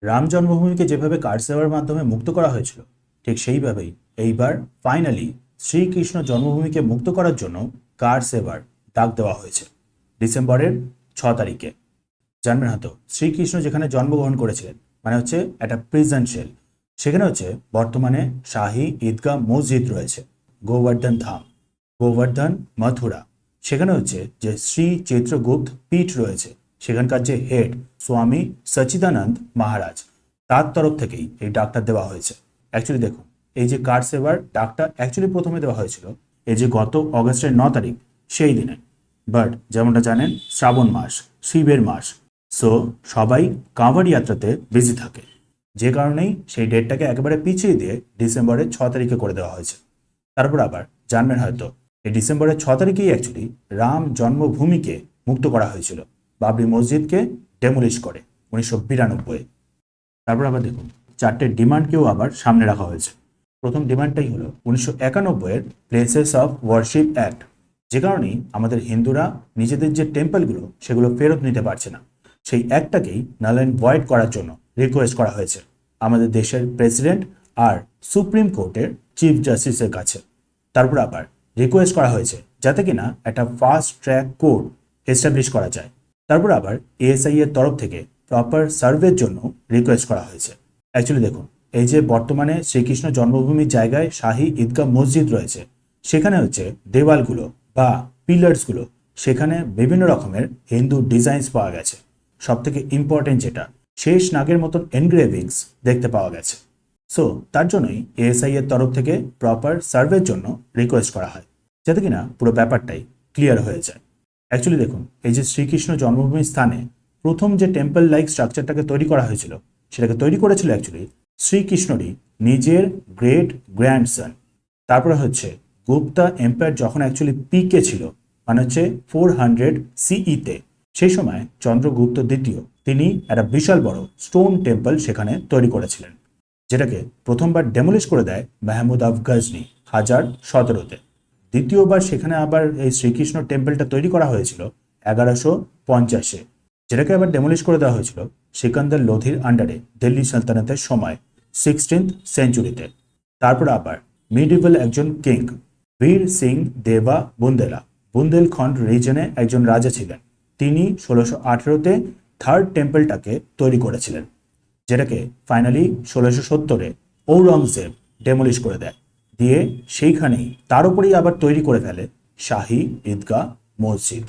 রাম জন্মভূমিকে যেভাবে কারসেভার মাধ্যমে মুক্ত করা হয়েছিল, ঠিক সেইভাবেই এইবার ফাইনালি শ্রীকৃষ্ণ জন্মভূমিকে মুক্ত করার জন্য কারসেভার ডাক দেওয়া হয়েছে ডিসেম্বরের 6 তারিখে। জানবেন হয়তো শ্রীকৃষ্ণ যেখানে জন্মগ্রহণ করেছিলেন, মানে হচ্ছে একটা প্রিজন সেল, সেখানে হচ্ছে বর্তমানে শাহী ঈদগাহ মসজিদ রয়েছে, গোবর্ধন ধাম, গোবর্ধন মথুরা। সেখানে হচ্ছে যে শ্রী চিত্রগুপ্ত পীঠ রয়েছে, সেখানকার যে হেড স্বামী সচিদানন্দ মহারাজ, তার তরফ থেকেই এই ডাকটা দেওয়া হয়েছে। অ্যাকচুয়ালি দেখুন, এই যে কারসেভার ডাকটা অ্যাকচুয়ালি প্রথমে দেওয়া হয়েছিল এই যে গত অগস্টের 9 তারিখ, সেই দিনে। বাট যেমনটা জানেন, শ্রাবণ মাস, শিবের মাস, সো সবাই কাঁভার যাত্রাতে বিজি থাকে, যে কারণেই সেই ডেটটাকে একেবারে পিছিয়ে দিয়ে ডিসেম্বরের 6 তারিখে করে দেওয়া হয়েছে। তারপর আবার জানবেন হয়তো, এই ডিসেম্বরের 6 তারিখেই অ্যাকচুয়ালি রাম জন্মভূমিকে মুক্ত করা হয়েছিল বাবরি মসজিদকে ডেমোলিশ করে 1992-এ। তারপর আবার দেখুন, 4টে ডিমান্ডকেও আবার সামনে রাখা হয়েছে। প্রথম ডিমান্ডটাই হলো 1991-এর প্লেসেস অফ ওয়ার্শিপ অ্যাক্ট, যে কারণেই আমাদের হিন্দুরা নিজেদের যে টেম্পলগুলো সেগুলো ফেরত নিতে পারছে না, সেই অ্যাক্টটাকেই নাল অ্যান্ড ভয়েড করার জন্য রিকোয়েস্ট করা হয়েছে আমাদের দেশের প্রেসিডেন্ট আর সুপ্রিম কোর্টের চিফ জাস্টিসের কাছে। তারপর আবার রিকোয়েস্ট করা হয়েছে যাতে কিনা একটা ফাস্ট ট্র্যাক কোর্ট এস্টাবলিশ করা যায়। তারপর আবার এএসআই এর তরফ থেকে প্রপার সার্ভের জন্য রিকোয়েস্ট করা হয়েছে। অ্যাকচুয়ালি দেখুন, এই যে বর্তমানে শ্রীকৃষ্ণ জন্মভূমির জায়গায় শাহী ঈদগাহ মসজিদ রয়েছে, সেখানে হচ্ছে দেওয়ালগুলো বা পিলার্সগুলো, সেখানে বিভিন্ন রকমের হিন্দু ডিজাইনস পাওয়া গেছে। সব থেকে ইম্পর্টেন্ট যেটা, শেষ নাগের মতন এনগ্রেভিংস দেখতে পাওয়া গেছে। সো তার জন্যই এএসআই এর তরফ থেকে প্রপার সার্ভের জন্য রিকোয়েস্ট করা হয়, যাতে কিনা পুরো ব্যাপারটাই ক্লিয়ার হয়ে যায়। অ্যাকচুয়ালি দেখুন, এই যে শ্রীকৃষ্ণ জন্মভূমির স্থানে প্রথম যে টেম্পল লাইক স্ট্রাকচারটাকে তৈরি করা হয়েছিল, সেটাকে তৈরি করেছিল অ্যাকচুয়ালি শ্রীকৃষ্ণরই নিজের গ্রেট গ্র্যান্ডসন। তারপরে হচ্ছে গুপ্তা এম্পায়ার যখন অ্যাকচুয়ালি পিকে ছিল, মানে হচ্ছে 400 সিইতে, সেই সময় চন্দ্রগুপ্ত দ্বিতীয় তিনি একটা বিশাল বড় স্টোন টেম্পল সেখানে তৈরি করেছিলেন, যেটাকে প্রথমবার ডেমোলিশ করে দেয় মাহমুদ আফ গজনি 1017-তে। দ্বিতীয়বার সেখানে আবার এই শ্রীকৃষ্ণ টেম্পলটা তৈরি করা হয়েছিল 1150-এ, যেটাকে আবার ডেমোলিশ করে দেওয়া হয়েছিল সিকান্দার লোধির আন্ডারে দিল্লি সালতানাতের সময় 16th সেঞ্চুরিতে। তারপর আবার মিডিভেল একজন কিং বীর সিং দেবা বুন্দেলা, বুন্দেলখণ্ড রিজনে একজন রাজা ছিলেন, তিনি 1618-তে থার্ড টেম্পলটাকে তৈরি করেছিলেন, যেটাকে ফাইনালি 1670-এ ঔরঙ্গজেব ডেমোলিশ করে দেয়, দিয়ে সেইখানেই তার উপরেই আবার তৈরি করে ফেলে শাহী ঈদগাহ মসজিদ।